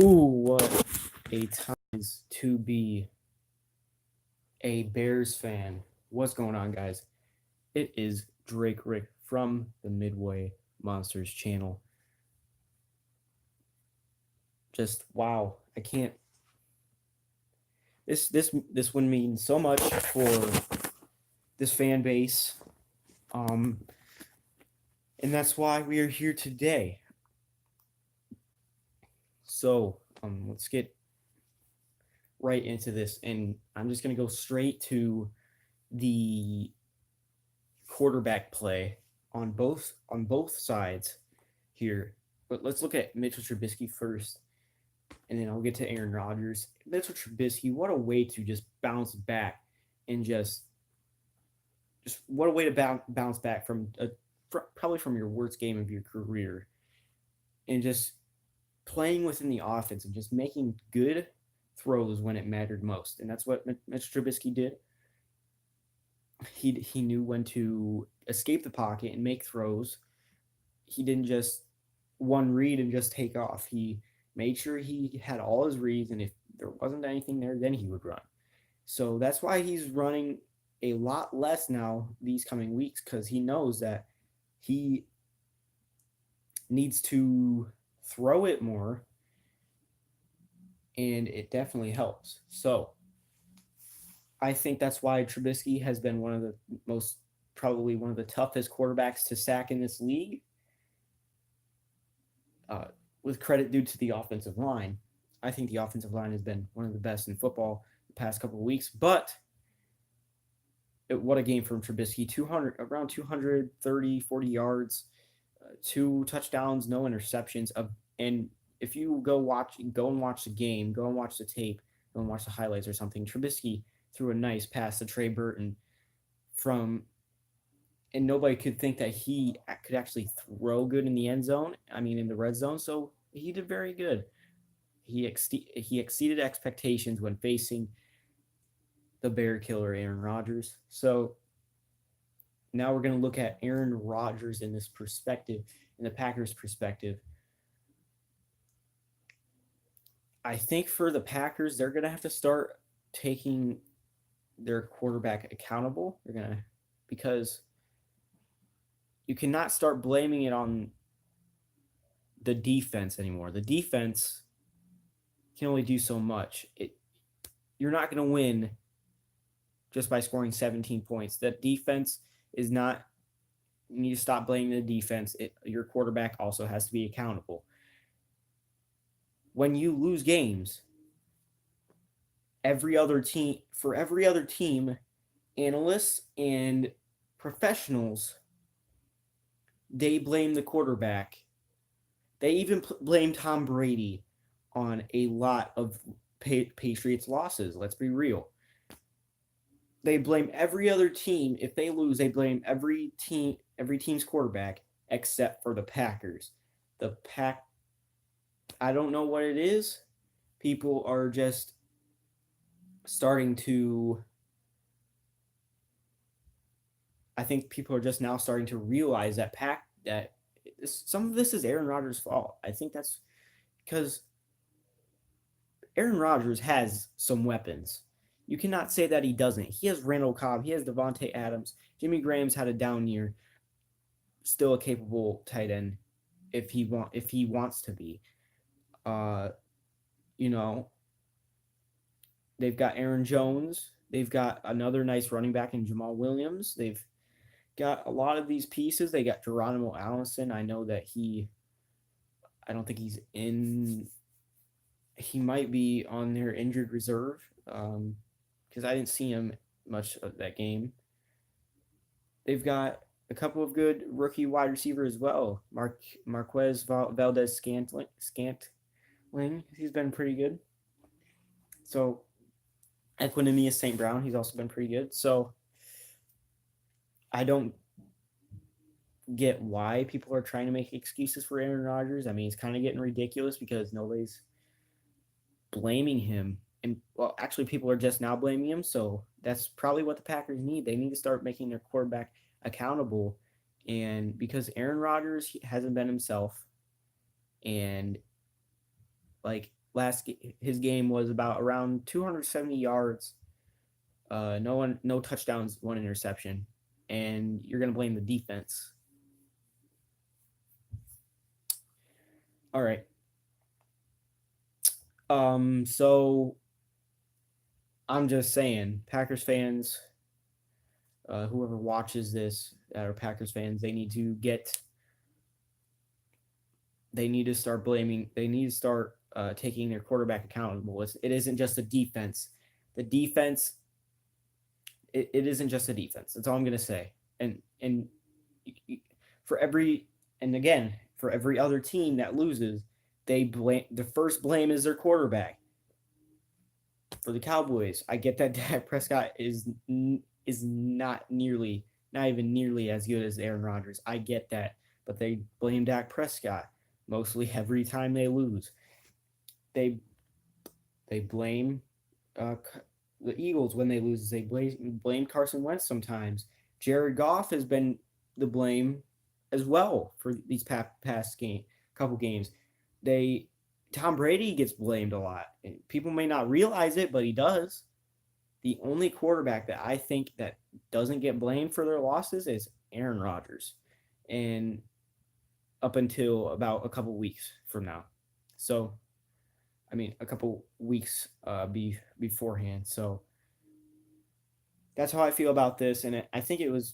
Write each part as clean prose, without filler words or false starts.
What a time is to be a Bears fan. What's going on, guys? It is Drake Rick from the Midway Monsters channel. Just wow, I can't. This would mean so much for this fan base, um, and that's why we are here today. So let's get right into this, and I'm just gonna go straight to the quarterback play on both sides here. But let's look at Mitchell Trubisky first, and then I'll get to Aaron Rodgers. Mitchell Trubisky, what a way to just bounce back and just what a way to bounce back from probably from your worst game of your career, and just playing within the offense and just making good throws when it mattered most. And that's what Mitchell Trubisky did. He knew when to escape the pocket and make throws. He didn't just one read and just take off. He made sure he had all his reads, and if there wasn't anything there, then he would run. So that's why he's running a lot less now these coming weeks, because he knows that he needs to throw it more, and it definitely helps. So I think that's why Trubisky has been probably one of the toughest quarterbacks to sack in this league, with credit due to the offensive line. I think the offensive line has been one of the best in football the past couple of weeks. But what a game from Trubisky. Around 230, 40 yards, 2 touchdowns, no interceptions. And if you go and watch the game, go and watch the tape, go and watch the highlights or something, Trubisky threw a nice pass to Trey Burton and nobody could think that he could actually throw good in the end zone. I mean, in the red zone. So he did very good. He exceeded expectations when facing the Bear killer Aaron Rodgers. So now we're going to look at Aaron Rodgers in this perspective, in the Packers' perspective. I think for the Packers, they're going to have to start taking their quarterback accountable. Because you cannot start blaming it on the defense anymore. The defense can only do so much. You're not going to win just by scoring 17 points. That defense is not. You need to stop blaming the defense. Your quarterback also has to be accountable. When you lose games, every other team, analysts and professionals, they blame the quarterback. They even blame Tom Brady on a lot of Patriots losses. Let's be real. They blame every other team. If they lose, they blame every team's quarterback except for the Packers. I don't know what it is. People are just starting to. I think people are just now starting to realize that some of this is Aaron Rodgers' fault. I think that's because Aaron Rodgers has some weapons. You cannot say that he doesn't. He has Randall Cobb. He has Devontae Adams. Jimmy Graham's had a down year. Still a capable tight end if he wants to be. You know, they've got Aaron Jones. They've got another nice running back in Jamal Williams. They've got a lot of these pieces. They got Geronimo Allison. I know that I don't think he's in. He might be on their injured reserve, because I didn't see him much of that game. They've got a couple of good rookie wide receivers as well. Marquez Valdez Scantling. He's been pretty good. So Equanimeous St. Brown, he's also been pretty good. So I don't get why people are trying to make excuses for Aaron Rodgers. I mean, it's kind of getting ridiculous because nobody's blaming him. And, well, actually, people are just now blaming him. So that's probably what the Packers need. They need to start making their quarterback accountable. And because Aaron Rodgers hasn't been himself, and like his game was about around 270 yards. No touchdowns, one interception, and you're gonna blame the defense. All right. So I'm just saying, Packers fans, whoever watches this that are Packers fans, they need to start blaming. They need to start taking their quarterback accountable. It isn't just the defense. The defense. It isn't just the defense. That's all I'm gonna say. And for every for every other team that loses, they blame the first blame is their quarterback. For the Cowboys, I get that Dak Prescott is not even nearly as good as Aaron Rodgers. I get that, but they blame Dak Prescott mostly every time they lose. They blame the Eagles when they lose. They blame Carson Wentz sometimes. Jared Goff has been the blame as well for these past couple games. Tom Brady gets blamed a lot. People may not realize it, but he does. The only quarterback that I think that doesn't get blamed for their losses is Aaron Rodgers, and up until about a couple weeks from now. So, I mean, a couple weeks beforehand. So that's how I feel about this, and I think it was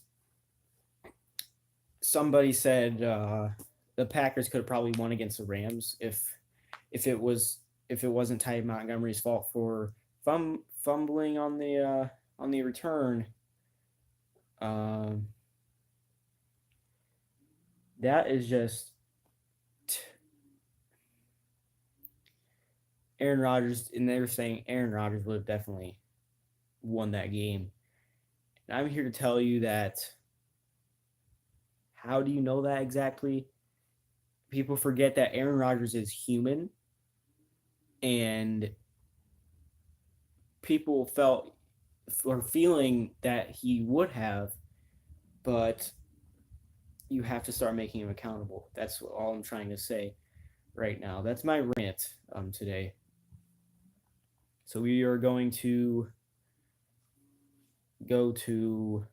somebody said the Packers could have probably won against the Rams if it wasn't Ty Montgomery's fault for fumbling on the return. That is just Aaron Rodgers, and they were saying Aaron Rodgers would have definitely won that game. And I'm here to tell you that. How do you know that exactly? People forget that Aaron Rodgers is human, and people feeling that he would have, but you have to start making him accountable. That's all I'm trying to say right now. That's my rant today. So we are going to go to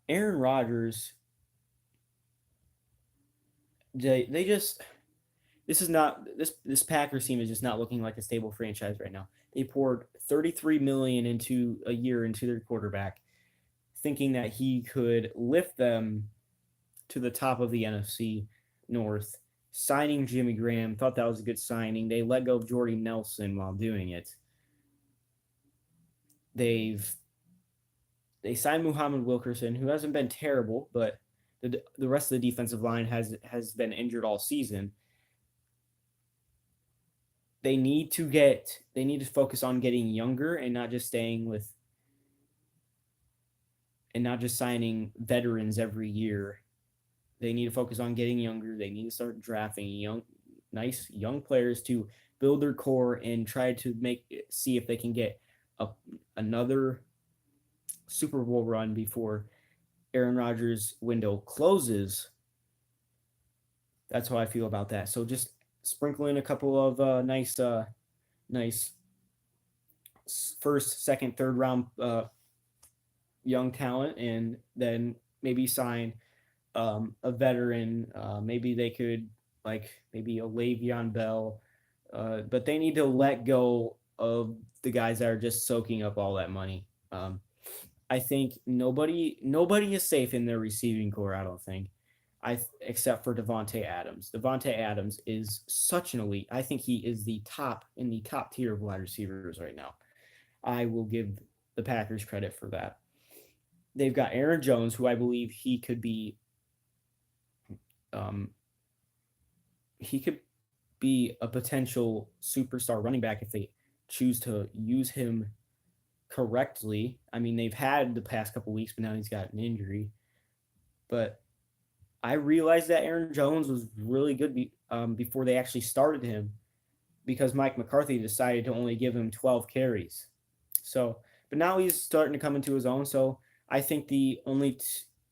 Aaron Rodgers. They just this Packers team is just not looking like a stable franchise right now. They poured $33 million into their quarterback, thinking that he could lift them to the top of the NFC North. Signing Jimmy Graham, thought that was a good signing. They let go of Jordy Nelson while doing it. They signed Muhammad Wilkerson, who hasn't been terrible, but the rest of the defensive line has been injured all season. They need to focus on getting younger and not just signing veterans every year. They need to focus on getting younger. They need to start drafting nice young players to build their core and try to see if they can get another Super Bowl run before Aaron Rodgers' window closes. That's how I feel about that. So just sprinkle in a couple of nice first, second, third round young talent, and then maybe sign a veteran. Maybe they could maybe a Le'Veon Bell, but they need to let go of the guys that are just soaking up all that money. I think nobody is safe in their receiving core. I don't think, except for Davante Adams. Davante Adams is such an elite. I think he is the top tier of wide receivers right now. I will give the Packers credit for that. They've got Aaron Jones, who I believe he could be a potential superstar running back if they choose to use him correctly. I mean, they've had the past couple weeks, but now he's got an injury. But I realized that Aaron Jones was really good before they actually started him, because Mike McCarthy decided to only give him 12 carries. So, but now he's starting to come into his own. So I think the only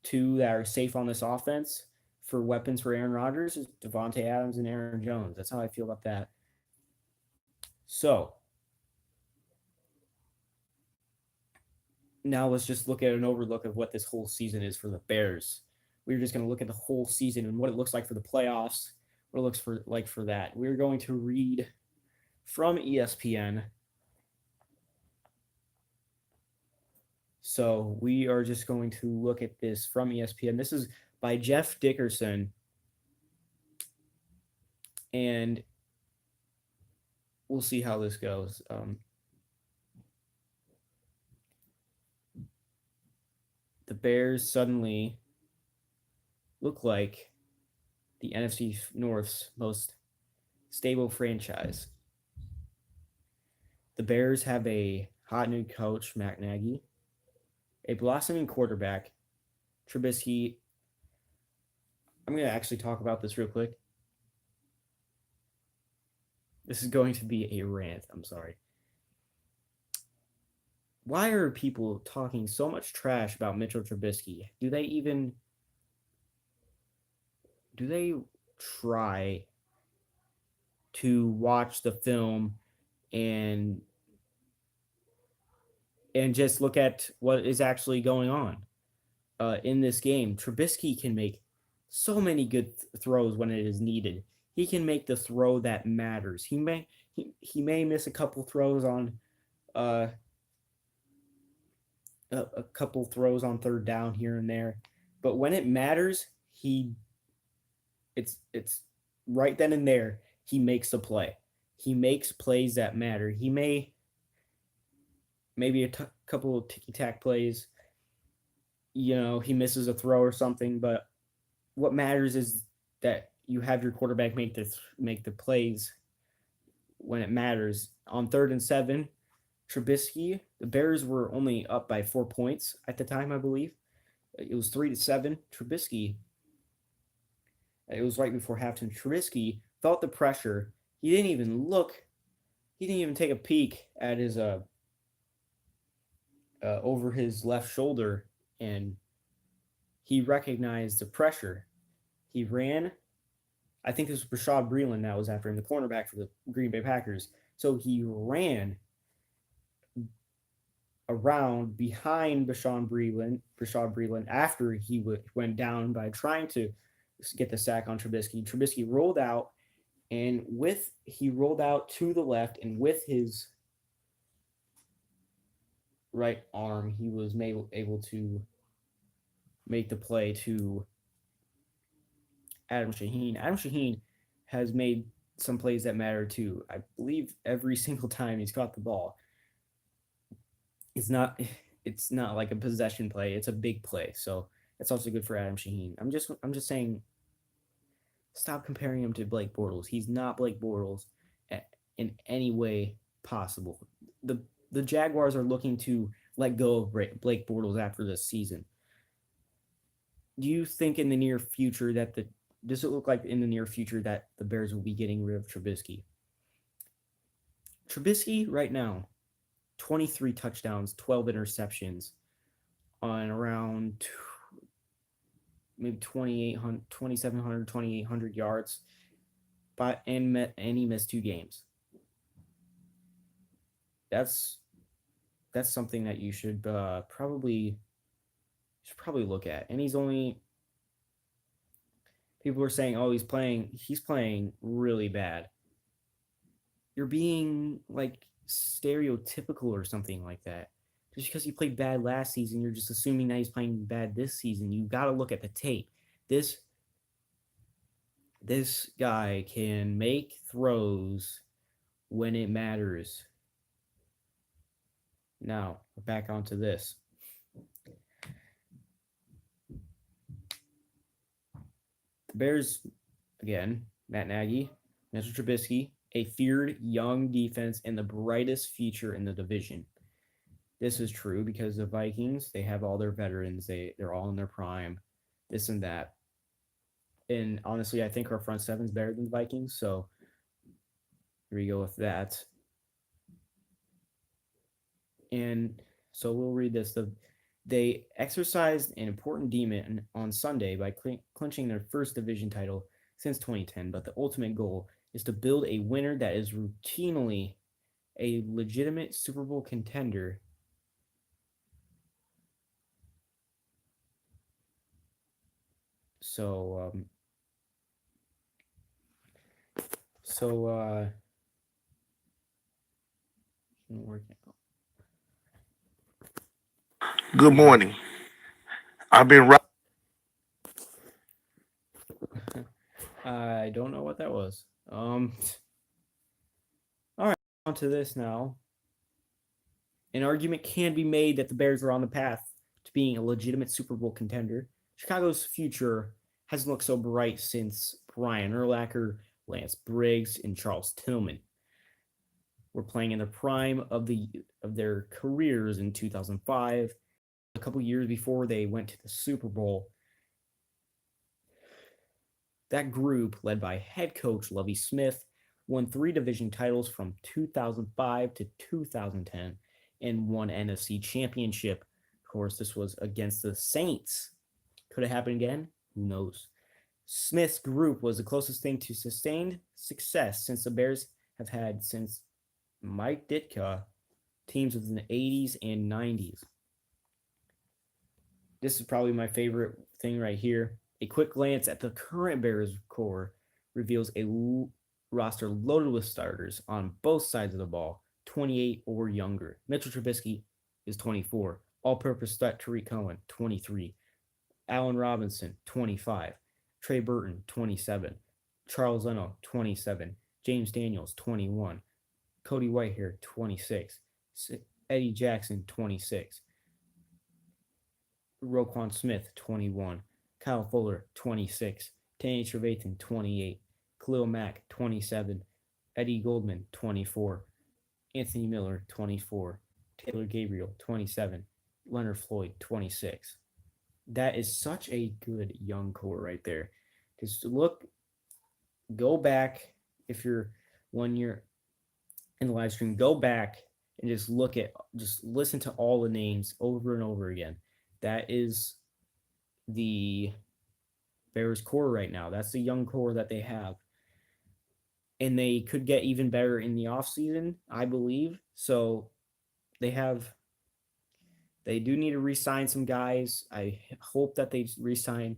two that are safe on this offense for weapons for Aaron Rodgers is Devontae Adams and Aaron Jones. That's how I feel about that. So now let's just look at an overlook of what this whole season is for the Bears. We're just going to look at the whole season and what it looks like for the playoffs, what it looks like for that. We're going to read from ESPN. So we are just going to look at this from ESPN. This is by Jeff Dickerson. And we'll see how this goes. The Bears suddenly look like the NFC North's most stable franchise. The Bears have a hot new coach, Matt Nagy, a blossoming quarterback, Trubisky. I'm going to actually talk about this real quick. This is going to be a rant. I'm sorry. Why are people talking so much trash about Mitchell Trubisky? Do they try to watch the film and just look at what is actually going on in this game? Trubisky can make so many good throws when it is needed. He can make the throw that matters. He may miss a couple throws on a couple throws on third down here and there, but when it matters, it's right then and there. He makes the play. He makes plays that matter. He maybe a couple of ticky-tack plays. He misses a throw or something, but what matters is that you have your quarterback make the plays when it matters. On 3rd and 7, Trubisky, the Bears were only up by 4 points at the time, I believe. It was 3-7. Trubisky, it was right before halftime. Trubisky felt the pressure. He didn't even look. He didn't even take a peek at his over his left shoulder, and he recognized the pressure. He ran. I think this was Bashaud Breeland that was after him, the cornerback for the Green Bay Packers. So he ran around behind Bashaud Breeland after he went down by trying to get the sack on Trubisky. Trubisky rolled out, and he rolled out to the left, and with his right arm, he was able to make the play to Adam Shaheen. Adam Shaheen has made some plays that matter too. I believe every single time he's caught the ball. It's not like a possession play. It's a big play. So that's also good for Adam Shaheen. I'm just saying, stop comparing him to Blake Bortles. He's not Blake Bortles in any way possible. The Jaguars are looking to let go of Blake Bortles after this season. Do you think in the near future does it look like in the near future that the Bears will be getting rid of Trubisky? Trubisky right now, 23 touchdowns, 12 interceptions on around maybe 2,700, 2,800 yards, and he missed 2 games. That's something that you should probably look at. And people are saying, oh, he's playing really bad. You're being like stereotypical or something like that. Just because he played bad last season, you're just assuming that he's playing bad this season. You got to look at the tape. This guy can make throws when it matters. Now, back onto this. The Bears, again, Matt Nagy, Mitchell Trubisky, a feared young defense and the brightest future in the division. This is true because the Vikings, they have all their veterans. They're all in their prime, this and that. And honestly, I think our front seven is better than the Vikings. So here we go with that. And so we'll read this. They exercised an important demon on Sunday by clinching their first division title since 2010, but the ultimate goal is to build a winner that is routinely a legitimate Super Bowl contender. So, working out. Good morning. I've been right. I don't know what that was. All right, on to this now. An argument can be made that the Bears are on the path to being a legitimate Super Bowl contender. Chicago's future hasn't looked so bright since Brian Urlacher, Lance Briggs, and Charles Tillman were playing in the prime of their careers in 2005. A couple years before they went to the Super Bowl, that group, led by head coach Lovie Smith, won 3 division titles from 2005 to 2010 and one NFC championship. Of course, this was against the Saints. Could it happen again? Who knows? Smith's group was the closest thing to sustained success since the Bears have had since Mike Ditka teams of the 80s and 90s. This is probably my favorite thing right here. A quick glance at the current Bears core reveals a roster loaded with starters on both sides of the ball, 28 or younger. Mitchell Trubisky is 24. All-purpose threat Tariq Cohen, 23. Allen Robinson, 25. Trey Burton, 27. Charles Leno, 27. James Daniels, 21. Cody Whitehair, 26. Eddie Jackson, 26. Roquan Smith, 21. Kyle Fuller, 26. Danny Trevathan, 28. Khalil Mack, 27. Eddie Goldman, 24. Anthony Miller, 24. Taylor Gabriel, 27. Leonard Floyd, 26. That is such a good young core right there. Just go back if you're 1 year in the live stream, go back and just listen to all the names over and over again. That is the Bears core right now. That's the young core that they have. And they could get even better in the offseason, I believe. So they do need to re-sign some guys. I hope that they re-sign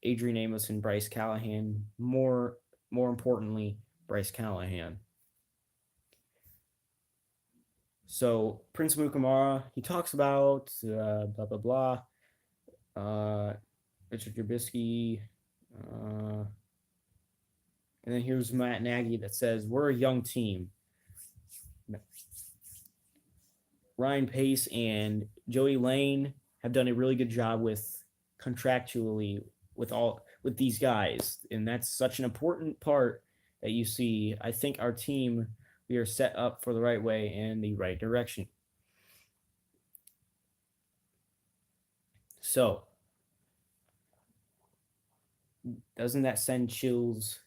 Adrian Amos and Bryce Callahan. More importantly, Bryce Callahan. So Prince Mukamara, he talks about blah blah blah. Richard Trubisky. And then here's Matt Nagy that says, we're a young team. Ryan Pace and Joey Lane have done a really good job with contractually with these guys. And that's such an important part that you see. I think our team, we are set up for the right way and the right direction. So, doesn't that send chills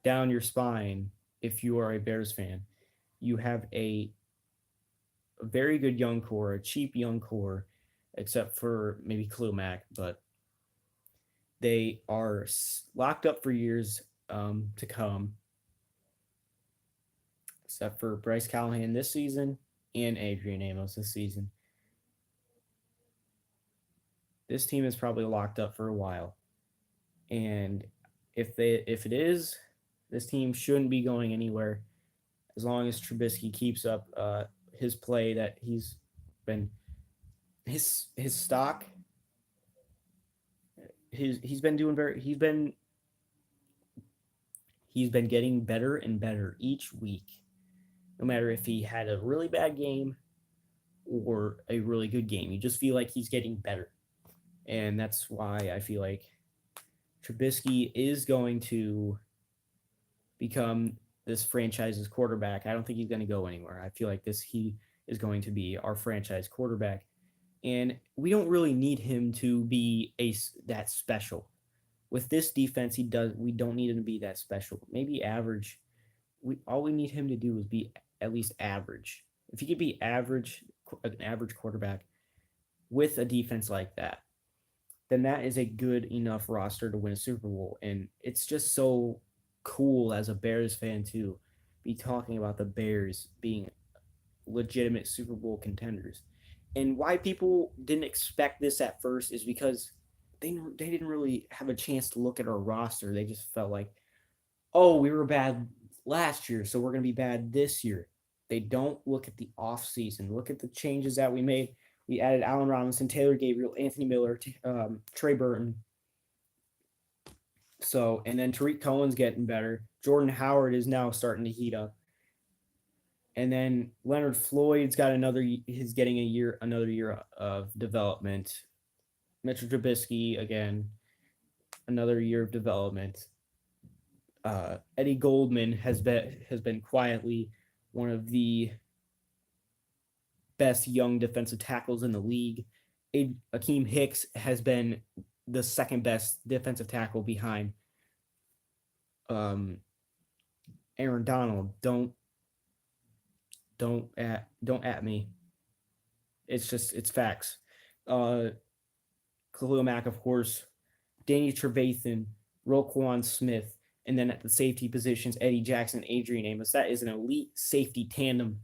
down your spine if you are a Bears fan? You have a very good young core, a cheap young core, except for maybe Khalil Mack, but they are locked up for years to come, except for Bryce Callahan this season and Adrian Amos this season. This team is probably locked up for a while, and if it is, this team shouldn't be going anywhere as long as Trubisky keeps up his play that he's been his stock. He's been doing very he's been getting better and better each week, no matter if he had a really bad game or a really good game. You just feel like he's getting better. And that's why I feel like Trubisky is going to become this franchise's quarterback. I don't think he's going to go anywhere. I feel like he is going to be our franchise quarterback. And we don't really need him to be that special. With this defense, we don't need him to be that special. Maybe average. All we need him to do is be at least average. If he could be an average quarterback, with a defense like that, then that is a good enough roster to win a Super Bowl. And it's just so cool as a Bears fan to be talking about the Bears being legitimate Super Bowl contenders. And why people didn't expect this at first is because they didn't really have a chance to look at our roster. They just felt like, oh, we were bad last year, so we're going to be bad this year. They don't look at the offseason. Look at the changes that we made. We added Allen Robinson, Taylor Gabriel, Anthony Miller, Trey Burton. So, and then Tariq Cohen's getting better. Jordan Howard is now starting to heat up. And then Leonard Floyd's got he's getting another year of development. Mitchell Trubisky, again, another year of development. Eddie Goldman has been quietly one of the best young defensive tackles in the league. Akeem Hicks has been the second best defensive tackle behind Aaron Donald. Don't at me. It's facts. Khalil Mack, of course, Danny Trevathan, Roquan Smith, and then at the safety positions, Eddie Jackson, Adrian Amos. That is an elite safety tandem.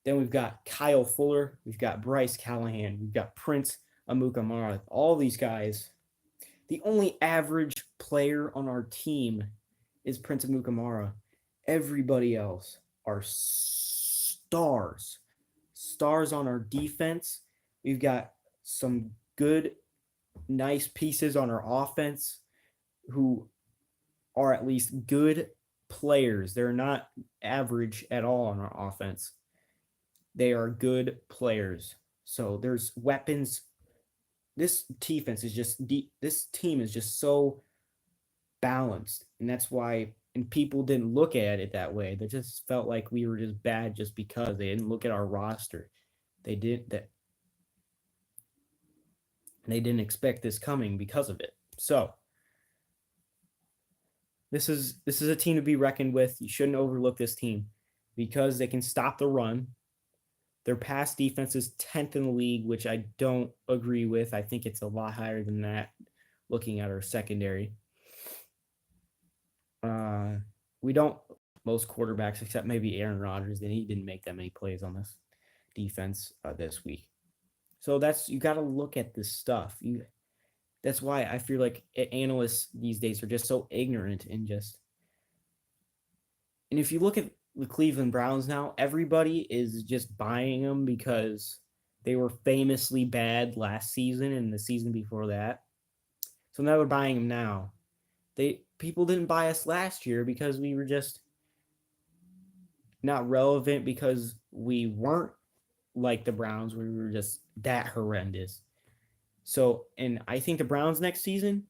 Then we've got Kyle Fuller, we've got Bryce Callahan, we've got Prince Amukamara. All these guys. The only average player on our team is Prince Amukamara. Everybody else are stars. Stars on our defense. We've got some good, nice pieces on our offense who are at least good players. They're not average at all on our offense. They are good players. So there's weapons. This defense is just deep. This team is just so balanced. And that's why, and people didn't look at it that way. They just felt like we were just bad just because they didn't look at our roster. They didn't expect this coming because of it. So this is a team to be reckoned with. You shouldn't overlook this team because they can stop the run. Their pass defense is 10th in the league, which I don't agree with. I think it's a lot higher than that looking at our secondary. Most quarterbacks, except maybe Aaron Rodgers, and he didn't make that many plays on this defense this week. So you got to look at this stuff. That's why I feel like analysts these days are just so ignorant and if you look at the Cleveland Browns now, everybody is just buying them because they were famously bad last season and the season before that. So now they're buying them now. People didn't buy us last year because we were just not relevant because we weren't like the Browns. We were just that horrendous. So, and I think the Browns next season,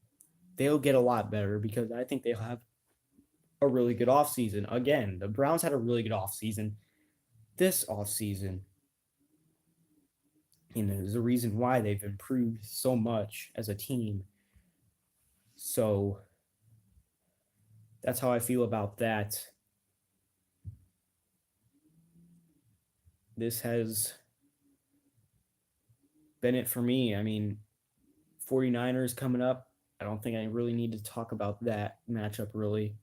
they'll get a lot better because I think they'll have a really good offseason. Again, the Browns had a really good offseason. This offseason, there's a reason why they've improved so much as a team. So that's how I feel about that. This has been it for me. I mean, 49ers coming up. I don't think I really need to talk about that matchup, really.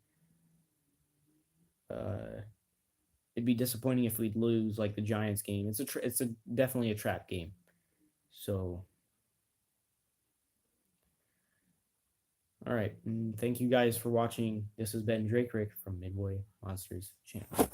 It'd be disappointing if we'd lose like the Giants game. It's definitely a trap game. So, all right. Thank you guys for watching. This has been Drake Rick from Midway Monsters channel.